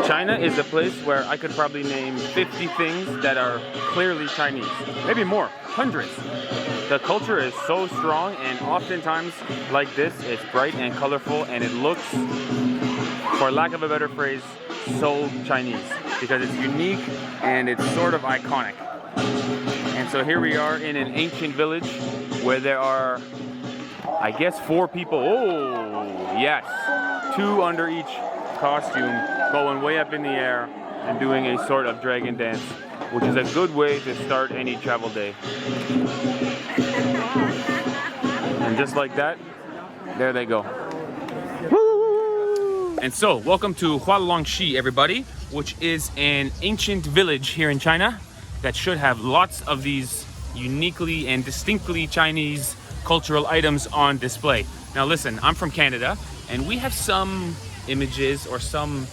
China is a place where I could probably name 50 things that are clearly Chinese. Maybe more, hundreds. The culture is so strong, and oftentimes like this, it's bright and colorful, and it looks, for lack of a better phrase, so Chinese because it's unique and it's sort of iconic. And so here we are in an ancient village where there are, I guess, 4 people. Oh, yes. 2 under each costume, going way up in the air and doing a sort of dragon dance, which is a good way to start any travel day. And just like that, there they go. Woo! And so, welcome to Huanglongxi, everybody, which is an ancient village here in China that should have lots of these uniquely and distinctly Chinese cultural items on display. Now listen, I'm from Canada, and we have some images or some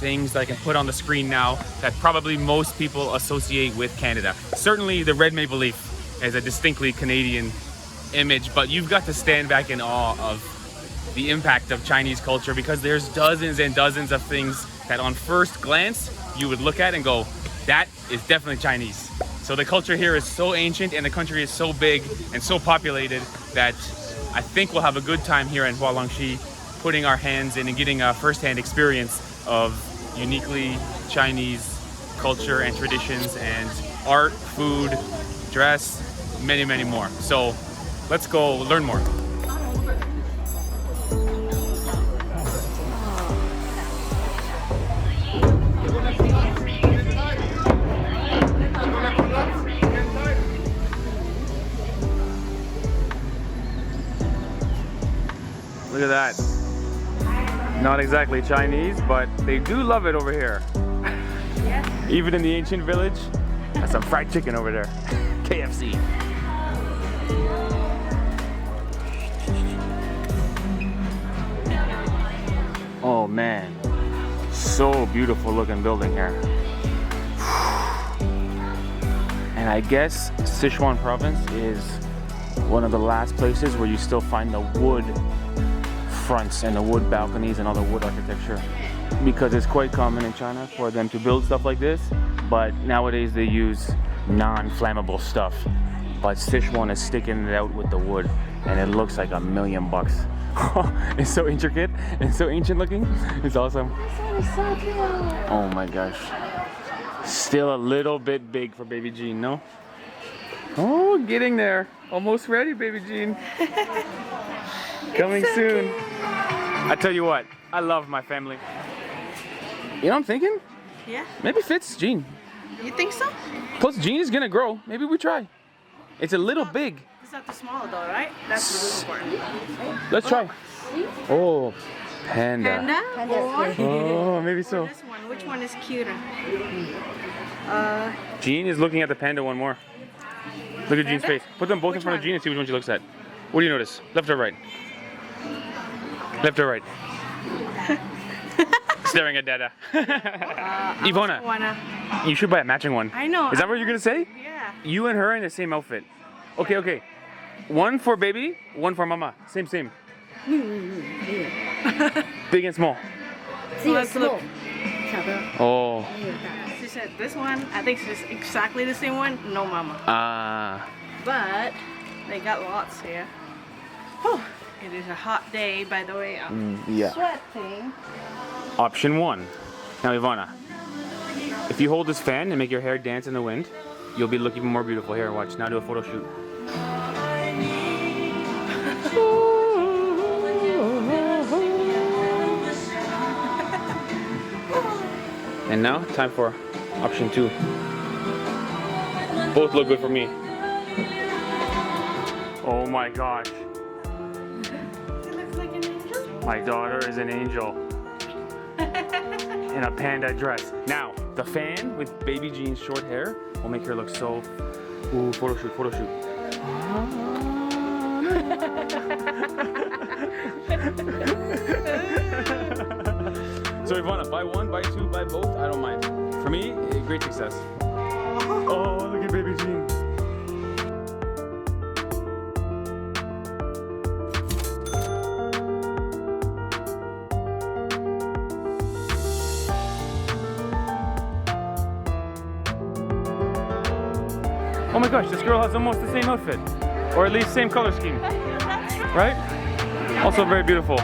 things that I can put on the screen now that probably most people associate with Canada. Certainly the red maple leaf is a distinctly Canadian image, but you've got to stand back in awe of the impact of Chinese culture, because there's dozens and dozens of things that on first glance you would look at and go, that is definitely Chinese. So the culture here is so ancient and the country is so big and so populated that I think we'll have a good time here in Huanglongxi, putting our hands in and getting a first-hand experience of uniquely Chinese culture and traditions and art, food, dress, many, many more. So let's go learn more. Look at that. Not exactly Chinese, but they do love it over here. Yes. Even in the ancient village, that's some fried chicken over there. KFC. Oh man, so beautiful looking building here. And I guess Sichuan province is one of the last places where you still find the wood fronts and the wood balconies and all the wood architecture, because it's quite common in China for them to build stuff like this, but nowadays they use non-flammable stuff. But Sichuan is sticking it out with the wood, and it looks like $1,000,000. It's so intricate and so ancient looking. It's awesome. This one is so cute. Oh my gosh. Still a little bit big for baby Jean, no? Oh, getting there. Almost ready, baby Jean. Coming so soon. Cute. I tell you what, I love my family. You know what I'm thinking? Yeah. Maybe fits Jean. You think so? Plus Jean is gonna grow. Maybe we try. It's a little big. It's not too small though, right? That's really important. Let's try. Oh, panda. Panda? Or oh, maybe so. this one. Which one is cuter? Jean is looking at the panda one more. Look at Jean's face. Put them both in front of Jean and see which one she looks at. What do you notice? Left or right? Left or right? Staring at Dada. Ivana, you should buy a matching one. I know. Is that what you're gonna say? Yeah. You and her in the same outfit. Okay, okay. One for baby, one for mama. Same, same. Big and small. Let's look. Oh. She said this one, I think it's exactly the same one. No mama. Ah. But they got lots here. Whew. It is a hot day, by the way. I'm yeah. sweating. Option 1. Now, Ivana, if you hold this fan and make your hair dance in the wind, you'll be looking more beautiful. Here, watch. Now do a photo shoot. And now, time for option 2. Both look good for me. Oh my gosh. It looks like an angel. My daughter is an angel. In a panda dress. Now, the fan with baby Jean's short hair will make her look so... Ooh, photo shoot, photo shoot. So Ivana, buy one, buy two, buy both, I don't mind. For me, great success. Oh, look at baby Jean. Oh my gosh, this girl has almost the same outfit. Or at least same color scheme. Right? Also very beautiful.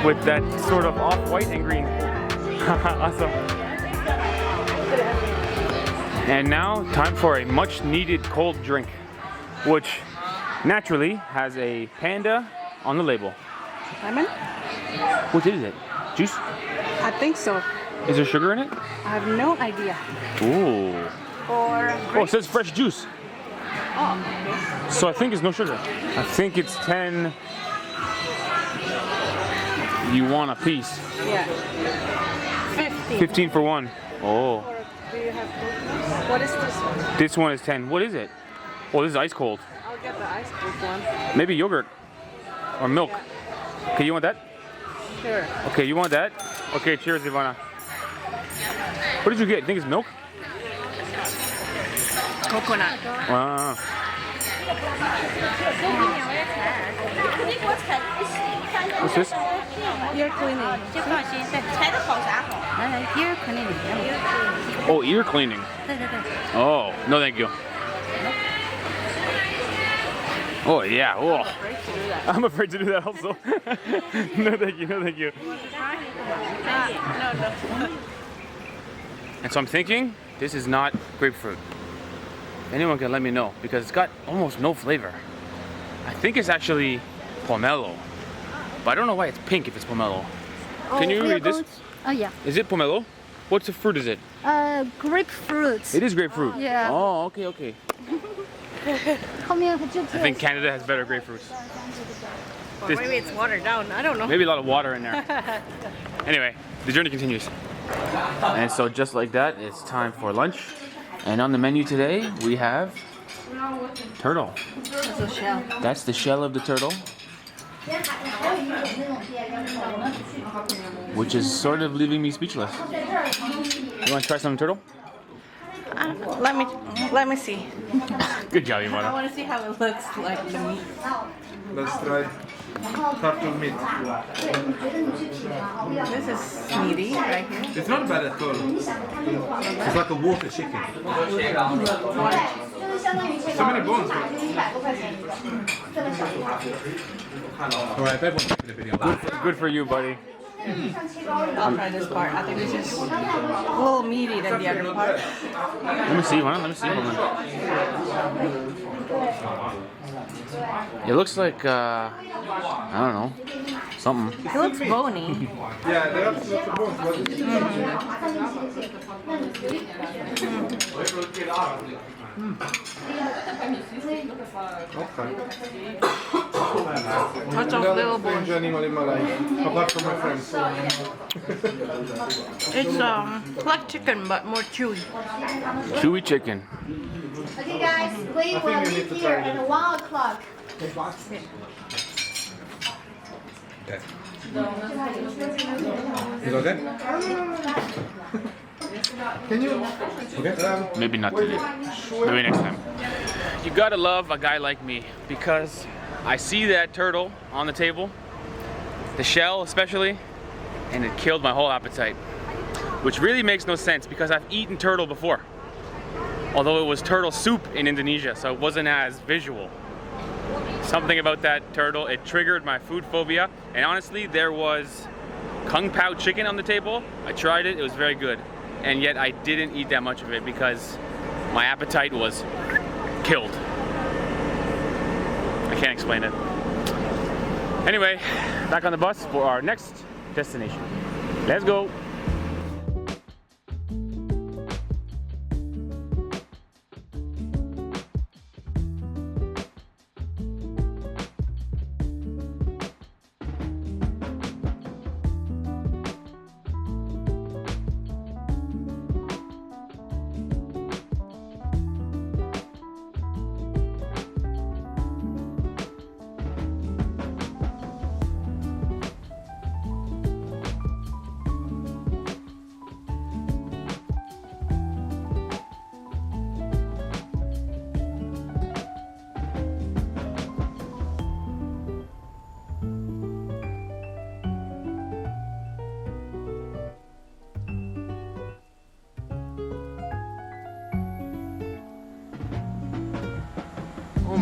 With that sort of off-white and green. Awesome. And now, time for a much needed cold drink. Which naturally has a panda on the label. Lemon? What is it? Juice? I think so. Is there sugar in it? I have no idea. Ooh. Or Oh, it says fresh juice. oh, So I think it's no sugar. I think it's 10 yuan a piece. yeah. 15. 15 for one. Oh. Or do you have coconut? What is this one? This one is 10. What is it? Oh, this is ice cold. I'll get the ice cold one. Maybe yogurt or milk. Okay, you want that? Sure. Okay, you want that? Okay, cheers, Ivana. What did you get? You think it's milk? Coconut. Ah. What's this? Ear cleaning. ear cleaning. Oh, ear cleaning. Oh, no thank you. Oh yeah, oh. I'm afraid to do that also. No thank you, no thank you. No. And so I'm thinking, this is not grapefruit. Anyone can let me know, because it's got almost no flavor. I think it's actually pomelo. But I don't know why it's pink if it's pomelo. Can you read this? Oh yeah. Is it pomelo? What's the fruit is it? Grapefruit. It is grapefruit. Yeah. Oh, okay, okay. I think Canada has better grapefruits. Or maybe it's watered down. I don't know. Maybe a lot of water in there. Anyway, the journey continues. And so just like that, it's time for lunch. And on the menu today, we have turtle. It's a shell. That's the shell of the turtle, which is sort of leaving me speechless. You want to try some turtle? Let me see. Good job, I Ivana. want to see how it looks like the meat. Let's try turtle meat. This is meaty right here. It's not bad at all. It's like a water chicken. So many bones. Alright, everyone's making a video. Good for you, buddy. I'll try this part. I think this is a little meaty than the other part. Let me see, Ivana. Let me see. Hold on. It looks like, I don't know, something. It looks bony. Yeah, there are lots of bones. Okay. Lots of little bones. Strange animal in my life, apart from my friends. It's like chicken but more chewy. Chewy chicken. Okay guys, we will meet here at 1 o'clock. Okay. Is okay? Can you? Okay. Maybe not today. Maybe next time. You gotta love a guy like me, because I see that turtle on the table, the shell especially, and it killed my whole appetite. Which really makes no sense, because I've eaten turtle before. Although it was turtle soup in Indonesia, so it wasn't as visual. Something about that turtle, it triggered my food phobia. And honestly, there was kung pao chicken on the table. I tried it, it was very good. And yet I didn't eat that much of it because my appetite was killed. I can't explain it. Anyway, back on the bus for our next destination. Let's go.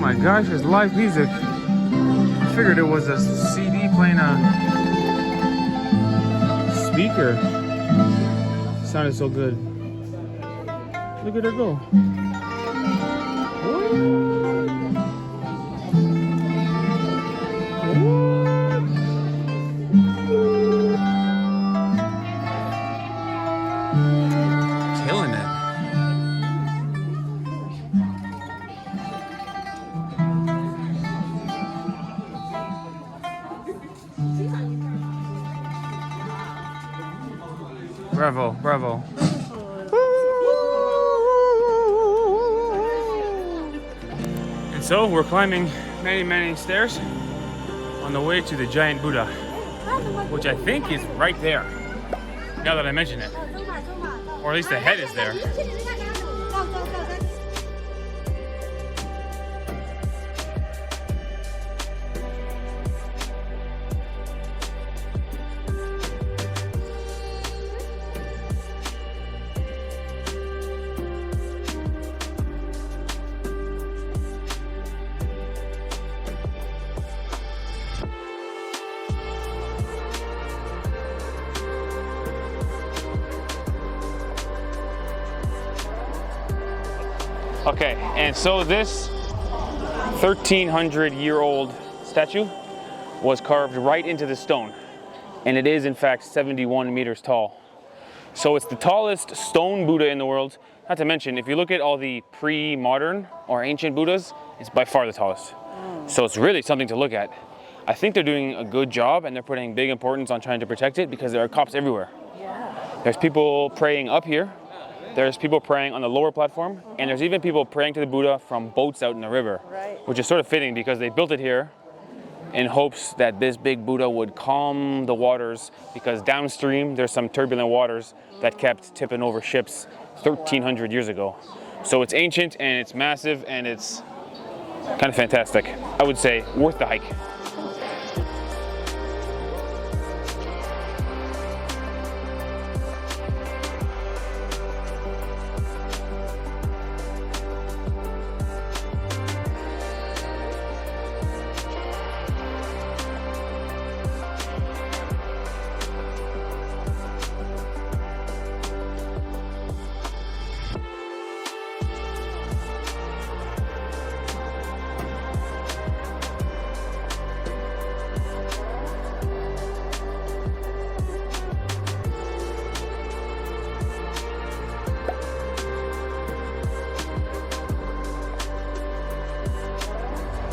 my gosh, there's live music. I figured it was a CD playing a speaker. Sounded so good. Look at her go. Killing it. Bravo, bravo. And so we're climbing many, many stairs on the way to the giant Buddha, which I think is right there, now that I mention it. Or at least the head is there. Okay, and so this 1,300-year-old statue was carved right into the stone, and it is in fact 71 meters tall. So it's the tallest stone Buddha in the world. Not to mention, if you look at all the pre-modern or ancient Buddhas, it's by far the tallest. So it's really something to look at. I think they're doing a good job, and they're putting big importance on trying to protect it because there are cops everywhere. There's people praying up here. There's people praying on the lower platform, and there's even people praying to the Buddha from boats out in the river, which is sort of fitting because they built it here in hopes that this big Buddha would calm the waters, because downstream there's some turbulent waters that kept tipping over ships 1,300 years ago. So it's ancient and it's massive and it's kind of fantastic. I would say worth the hike.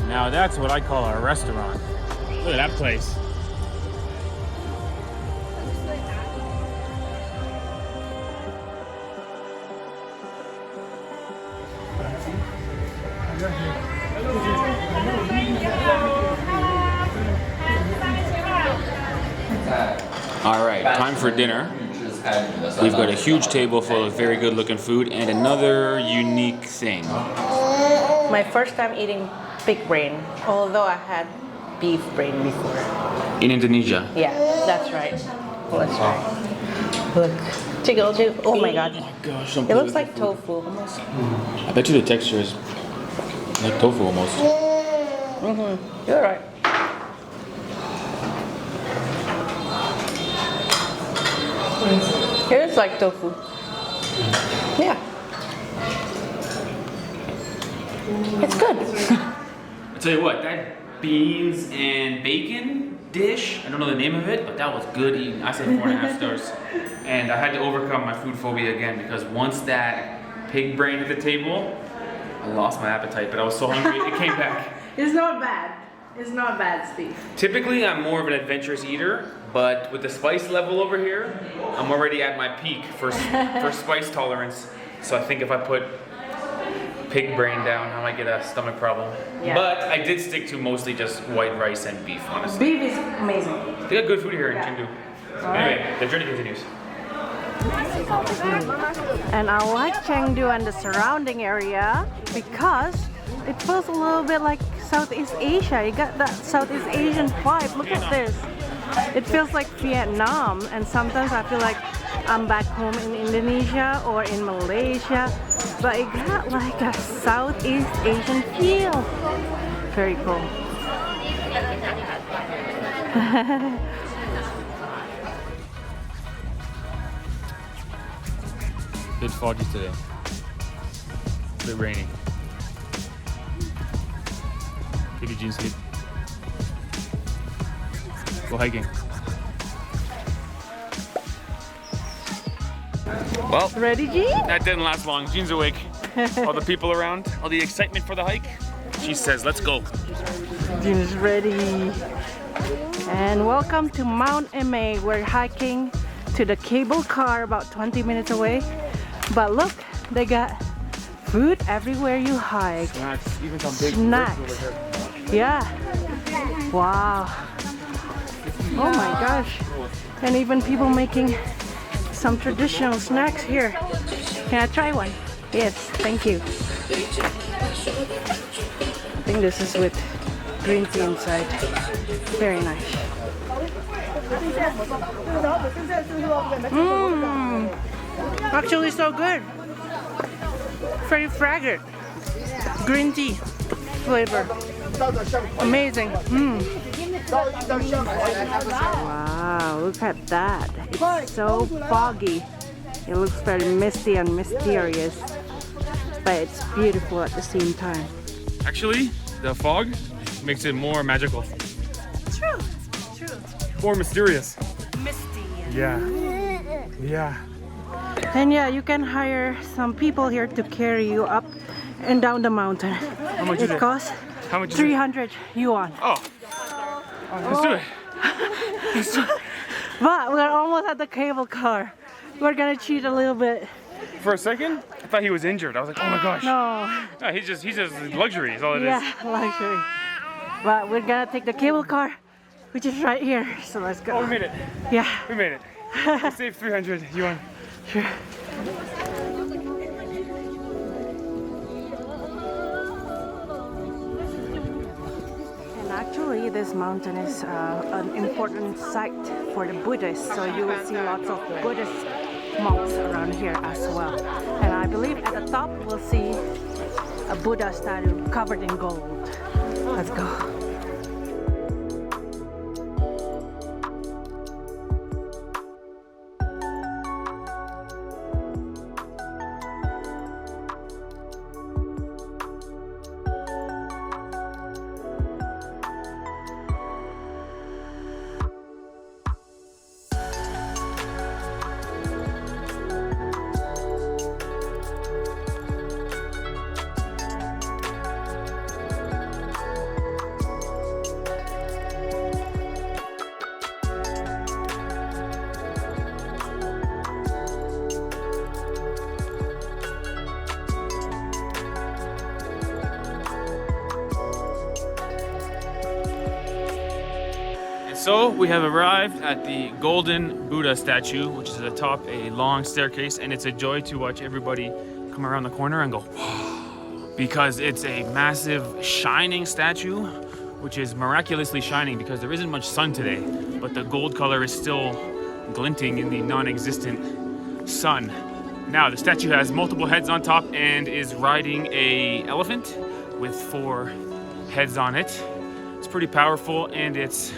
Now that's what I call a restaurant. Look at that place. All right, time for dinner. We've got a huge table full of very good looking food and another unique thing. My first time eating pig brain, although I had beef brain before. In Indonesia? Yeah, that's right. That's right. Look, jiggle. Oh my god. Oh my gosh, it looks like tofu almost. I bet you the texture is like tofu almost. Mm-hmm. You're right. It is like tofu. Yeah. It's good. I tell you what, that beans and bacon dish, I don't know the name of it, but that was good eating. I said 4.5 stars. And I had to overcome my food phobia again, because once that pig brain hit the table, I lost my appetite, but I was so hungry, it came back. It's not bad. It's not bad, Steve. Typically, I'm more of an adventurous eater, but with the spice level over here, I'm already at my peak for spice tolerance. So I think if I put pig brain down, I might get a stomach problem. Yeah. But I did stick to mostly just white rice and beef, honestly. Beef is amazing. They got good food here in Chengdu. Anyway, the journey continues. And I like Chengdu and the surrounding area because it feels a little bit like Southeast Asia. You got that Southeast Asian vibe. Look at this. It feels like Vietnam, and sometimes I feel like I'm back home in Indonesia or in Malaysia, but it got like a Southeast Asian feel. Very cool. Bit foggy today. A bit rainy. Kitty jeans sleep. Go hiking. Well, Ready, Jean? that didn't last long. Jean's awake. All the people around, all the excitement for the hike. She says, let's go. Jean's ready. And welcome to Mount Emei. We're hiking to the cable car about 20 minutes away. But look, they got food everywhere you hike. Snacks, even some big Snacks. over here. Yeah. Wow. Oh my gosh. And even people making some traditional snacks here. Can I try one? Yes, thank you. I think this is with green tea inside. Very nice. Actually so good. Very fragrant. Green tea flavor. Amazing. Wow, look at that. It's so foggy. It looks very misty and mysterious, but it's beautiful at the same time. Actually, the fog makes it more magical. True. More mysterious. Misty. Yeah. Yeah. And yeah, you can hire some people here to carry you up and down the mountain. How much is It it? costs How much is it? 300 yuan. Oh. Let's do it. But we're almost at the cable car. We're gonna cheat a little bit. For a second, I thought he was injured. I was like, oh my gosh. No. No, he's just luxury is all it is. Yeah, luxury. But we're gonna take the cable car, which is right here. So let's go. Oh, we made it. Yeah. We made it. We saved 300 yuan. Sure. And actually, this mountain is an important site for the Buddhists. So you will see lots of Buddhist monks around here as well. And I believe at the top we'll see a Buddha statue covered in gold. Let's go. So we have arrived at the golden Buddha statue, which is atop a long staircase, and it's a joy to watch everybody come around the corner and go, whoa, because it's a massive shining statue, which is miraculously shining because there isn't much sun today, but the gold color is still glinting in the non-existent sun. Now the statue has multiple heads on top and is riding an elephant with 4 heads on it. It's pretty powerful, and it's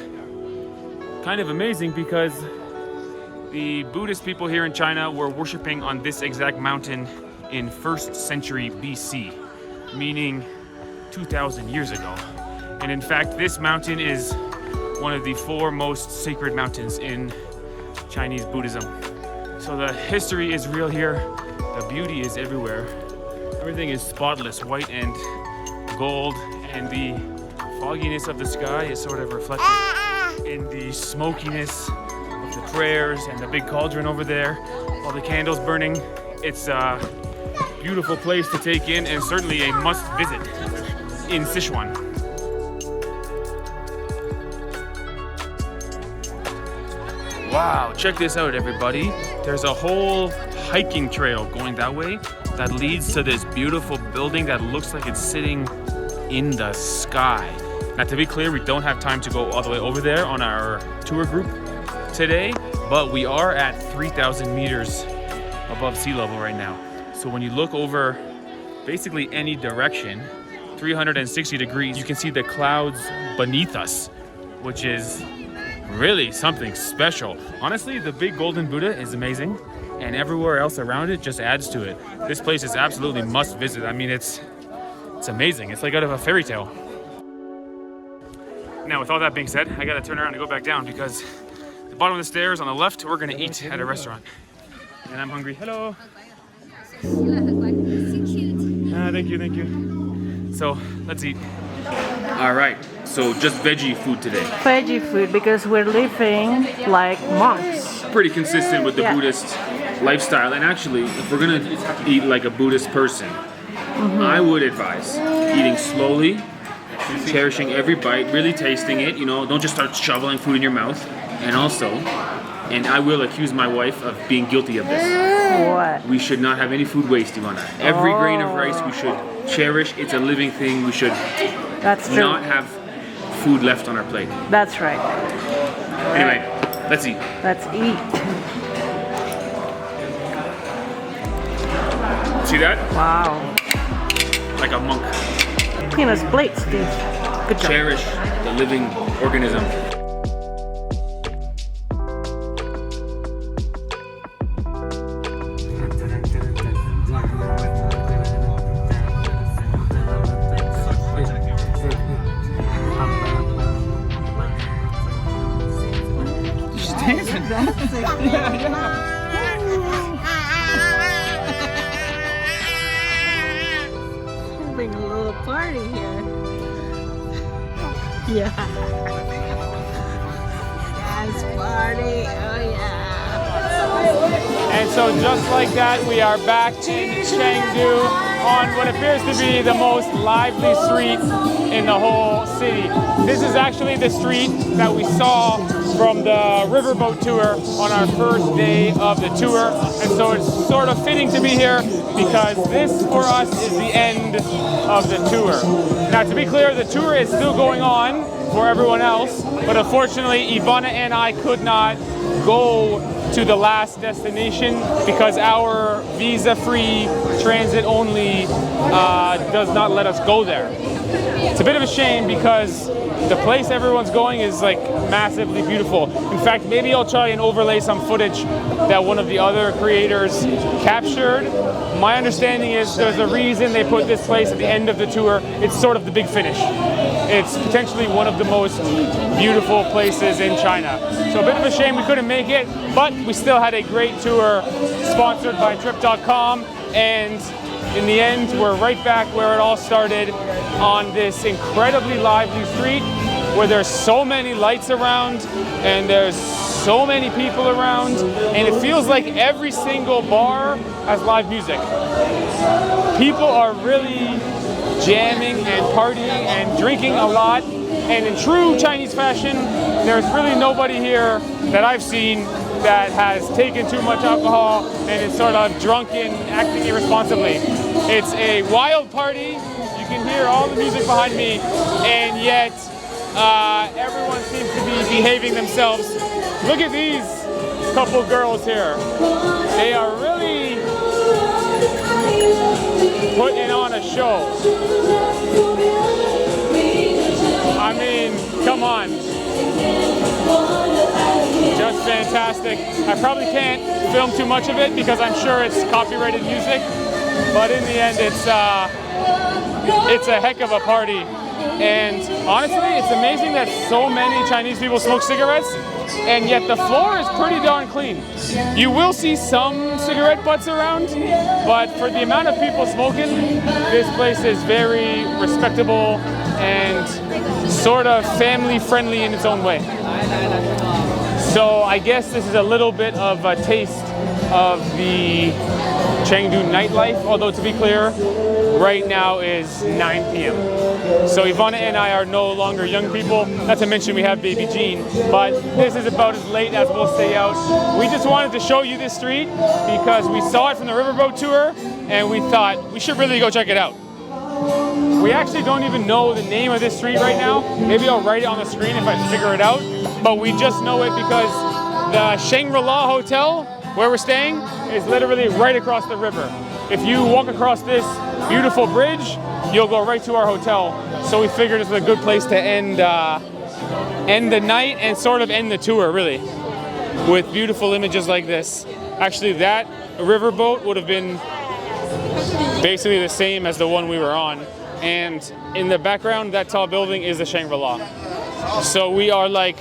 kind of amazing because the Buddhist people here in China were worshipping on this exact mountain in 1st century BC, meaning 2,000 years ago. And in fact, this mountain is one of the 4 most sacred mountains in Chinese Buddhism. So the history is real here, the beauty is everywhere. Everything is spotless, white and gold, and the fogginess of the sky is sort of reflected in the smokiness of the prayers and the big cauldron over there, all the candles burning. It's a beautiful place to take in and certainly a must visit in Sichuan. Wow, check this out everybody. There's a whole hiking trail going that way that leads to this beautiful building that looks like it's sitting in the sky. Now to be clear, we don't have time to go all the way over there on our tour group, today, but we are at 3,000 meters above sea level right now. So when you look over basically any direction, 360 degrees, you can see the clouds beneath us, which is really something special. Honestly, the big golden Buddha is amazing, and everywhere else around it just adds to it. This place is absolutely must visit. I mean, it's amazing. It's like out of a fairy tale. Now, with all that being said, I gotta turn around and go back down because the bottom of the stairs on the left, we're gonna eat at a restaurant. And I'm hungry. Hello. Thank you, thank you. So, let's eat. All right, so just veggie food today. Veggie food because we're living like monks. Pretty consistent with the Buddhist lifestyle. And actually, if we're gonna eat like a Buddhist person, I would advise eating slowly, cherishing every bite, really tasting it, you know, don't just start shoveling food in your mouth. And also, and I will accuse my wife of being guilty of this. What? We should not have any food waste, Ivana. Every grain of rice we should cherish. It's a living thing. We should not have food left on our plate. That's right. Anyway, let's eat. Let's eat. See that? Wow. Like a monk. Clean us plates, dude. Good job. Cherish the living organism. Having a little party here. Yeah. Dance party. Oh yeah. And so just like that, we are back in Chengdu on what appears to be the most lively street in the whole city. This is actually the street that we saw from the riverboat tour on our first day of the tour. And so it's sort of fitting to be here because this for us is the end of the tour. Now, to be clear, the tour is still going on for everyone else, but unfortunately Ivana and I could not go to the last destination because our visa-free, transit-only does not let us go there. It's a bit of a shame because the place everyone's going is like massively beautiful. In fact, maybe I'll try and overlay some footage that one of the other creators captured. My understanding is there's a reason they put this place at the end of the tour. It's sort of the big finish. It's potentially one of the most beautiful places in China. So a bit of a shame we couldn't make it, but we still had a great tour sponsored by Trip.com, and in the end, we're right back where it all started on this incredibly lively street where there's so many lights around and there's so many people around, and it feels like every single bar has live music. People are really jamming and partying and drinking a lot, and in true Chinese fashion, there's really nobody here that I've seen that has taken too much alcohol and is sort of drunken, acting irresponsibly. It's a wild party. You can hear all the music behind me, and yet everyone seems to be behaving themselves. Look at these couple girls here. They are really putting on a show. I mean, come on. Just fantastic. I probably can't film too much of it because I'm sure it's copyrighted music, but in the end it's a heck of a party. And honestly, it's amazing that so many Chinese people smoke cigarettes, and yet the floor is pretty darn clean. You will see some cigarette butts around, but for the amount of people smoking, this place is very respectable and sort of family friendly in its own way. So I guess this is a little bit of a taste of the Chengdu nightlife, although to be clear, right now is 9 p.m. So Ivana and I are no longer young people, not to mention we have baby Jean, but this is about as late as we'll stay out. We just wanted to show you this street because we saw it from the riverboat tour and we thought we should really go check it out. We actually don't even know the name of this street right now. Maybe I'll write it on the screen if I figure it out, but we just know it because The Shangri-La Hotel, where we're staying, is literally right across the river. If you walk across this beautiful bridge, you'll go right to our hotel. So we figured this was a good place to end the night and sort of end the tour, really, with beautiful images like this. Actually, that riverboat would have been basically the same as the one we were on. And in the background, that tall building is the Shangri-La. So we are like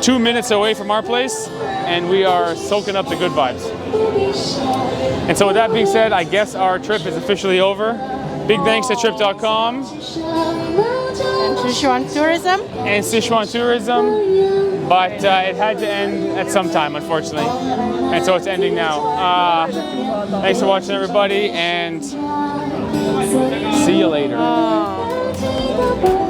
2 minutes away from our place, and we are soaking up the good vibes. And so with that being said, I guess our trip is officially over. Big thanks to Trip.com. And Sichuan Tourism. And Sichuan Tourism. But it had to end at some time, unfortunately. And so it's ending now. Thanks for watching, everybody, and see you later. Oh.